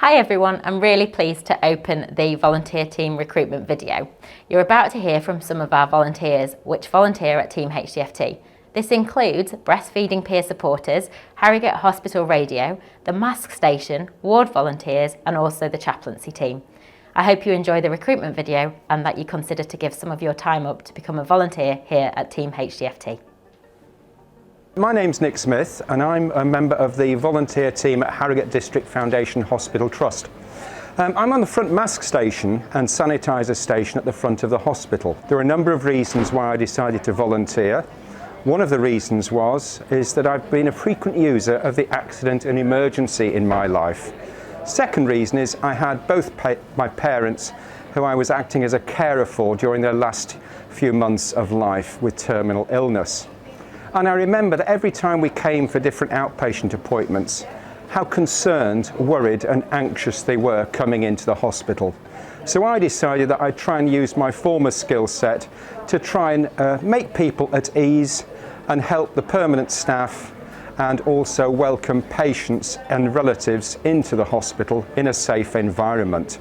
Hi everyone, I'm really pleased to open the volunteer team recruitment video. You're about to hear from some of our volunteers which volunteer at Team HCFT. This includes breastfeeding peer supporters, Harrogate Hospital Radio, the mask station, ward volunteers and also the chaplaincy team. I hope you enjoy the recruitment video and that you consider to give some of your time up to become a volunteer here at Team HCFT. My name's Nick Smith and I'm a member of the volunteer team at Harrogate District Foundation Hospital Trust. I'm on the front mask station and sanitiser station at the front of the hospital. There are a number of reasons why I decided to volunteer. One of the reasons is that I've been a frequent user of the accident and emergency in my life. Second reason is I had both my parents who I was acting as a carer for during their last few months of life with terminal illness. And I remember that every time we came for different outpatient appointments, how concerned, worried and anxious they were coming into the hospital. So I decided that I'd try and use my former skill set to try and make people at ease and help the permanent staff and also welcome patients and relatives into the hospital in a safe environment.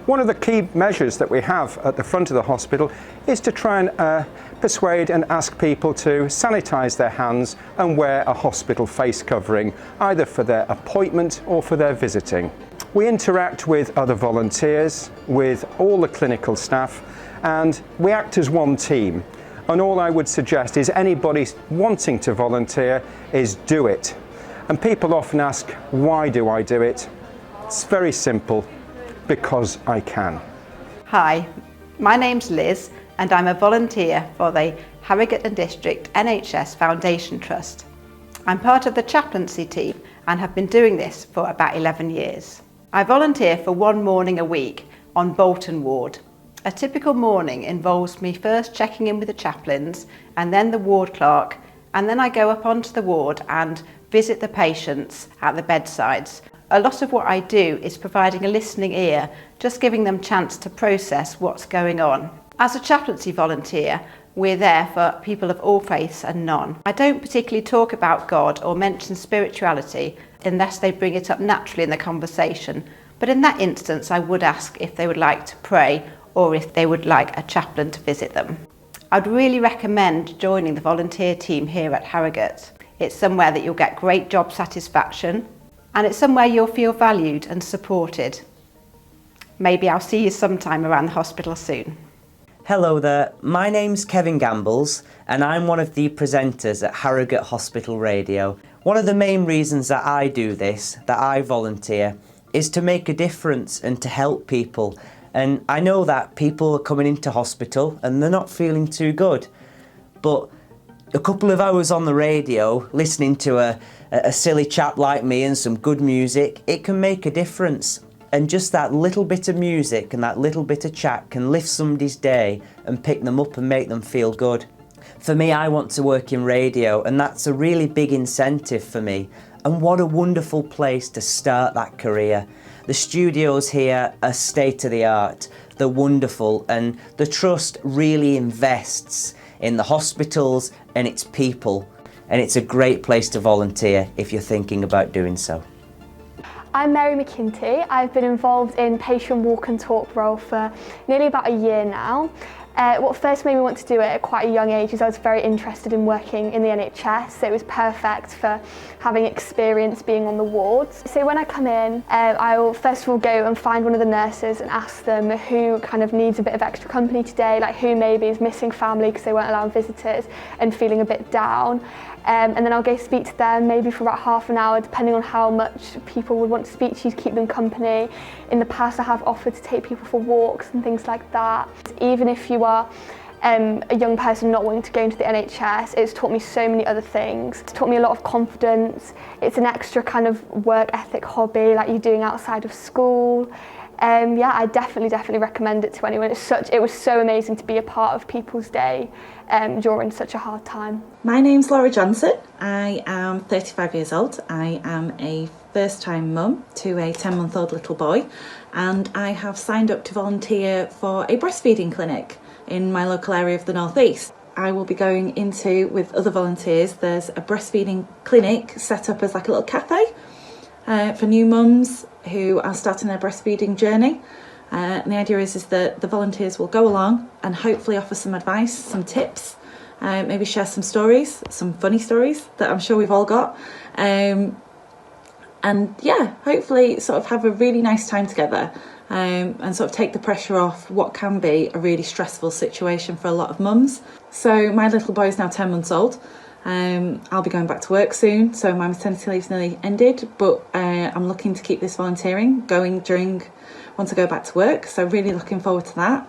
One of the key measures that we have at the front of the hospital is to try and persuade and ask people to sanitise their hands and wear a hospital face covering, either for their appointment or for their visiting. We interact with other volunteers, with all the clinical staff, and we act as one team. And all I would suggest is anybody wanting to volunteer is do it. And people often ask, why do I do it? It's very simple. Because I can. Hi, my name's Liz and I'm a volunteer for the Harrogate and District NHS Foundation Trust. I'm part of the chaplaincy team and have been doing this for about 11 years. I volunteer for one morning a week on Bolton Ward. A typical morning involves me first checking in with the chaplains and then the ward clerk, and then I go up onto the ward and visit the patients at the bedsides. A lot of what I do is providing a listening ear, just giving them a chance to process what's going on. As a chaplaincy volunteer, we're there for people of all faiths and none. I don't particularly talk about God or mention spirituality unless they bring it up naturally in the conversation, but in that instance I would ask if they would like to pray or if they would like a chaplain to visit them. I'd really recommend joining the volunteer team here at Harrogate. It's somewhere that you'll get great job satisfaction, and it's somewhere you'll feel valued and supported. Maybe I'll see you sometime around the hospital soon. Hello there, my name's Kevin Gambles and I'm one of the presenters at Harrogate Hospital Radio. One of the main reasons that I do this, that I volunteer, is to make a difference and to help people. And I know that people are coming into hospital and they're not feeling too good, but a couple of hours on the radio listening to a silly chap like me and some good music, it can make a difference. And just that little bit of music and that little bit of chat can lift somebody's day and pick them up and make them feel good. For me, I want to work in radio and that's a really big incentive for me. And what a wonderful place to start that career. The studios here are state of the art, they're wonderful, and the Trust really invests in the hospitals and its people, and it's a great place to volunteer if you're thinking about doing so. I'm Mary McKinty. I've been involved in patient walk and talk role for nearly about a year now. What first made me want to do it at quite a young age is I was very interested in working in the NHS, so it was perfect for having experience being on the wards. So when I come in, I will first of all go and find one of the nurses and ask them who kind of needs a bit of extra company today, like who maybe is missing family because they weren't allowing visitors and feeling a bit down. And then I'll go speak to them maybe for about half an hour, depending on how much people would want to speak to you to keep them company. In the past I have offered to take people for walks and things like that. Even if you are a young person not wanting to go into the NHS, it's taught me so many other things. It's taught me a lot of confidence. It's an extra kind of work ethic hobby like you're doing outside of school. Yeah, I definitely recommend it to anyone. It was so amazing to be a part of people's day during such a hard time. My name's Laura Johnson. I am 35 years old. I am a first-time mum to a 10-month-old little boy, and I have signed up to volunteer for a breastfeeding clinic in my local area of the North East. I will be going into, with other volunteers, there's a breastfeeding clinic set up as like a little cafe. for new mums who are starting their breastfeeding journey. And the idea is that the volunteers will go along and hopefully offer some advice, some tips, maybe share some stories, some funny stories that I'm sure we've all got. And yeah, hopefully sort of have a really nice time together, and sort of take the pressure off what can be a really stressful situation for a lot of mums. So my little boy is now 10 months old. I'll be going back to work soon, so my maternity leave's nearly ended, but I'm looking to keep this volunteering going once I go back to work, so really looking forward to that.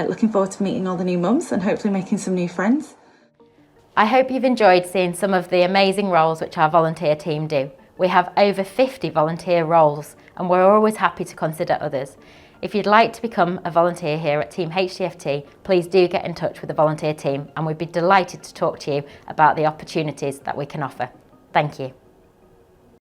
Looking forward to meeting all the new mums and hopefully making some new friends. I hope you've enjoyed seeing some of the amazing roles which our volunteer team do. We have over 50 volunteer roles and we're always happy to consider others. If you'd like to become a volunteer here at Team HDFT, please do get in touch with the volunteer team and we'd be delighted to talk to you about the opportunities that we can offer. Thank you.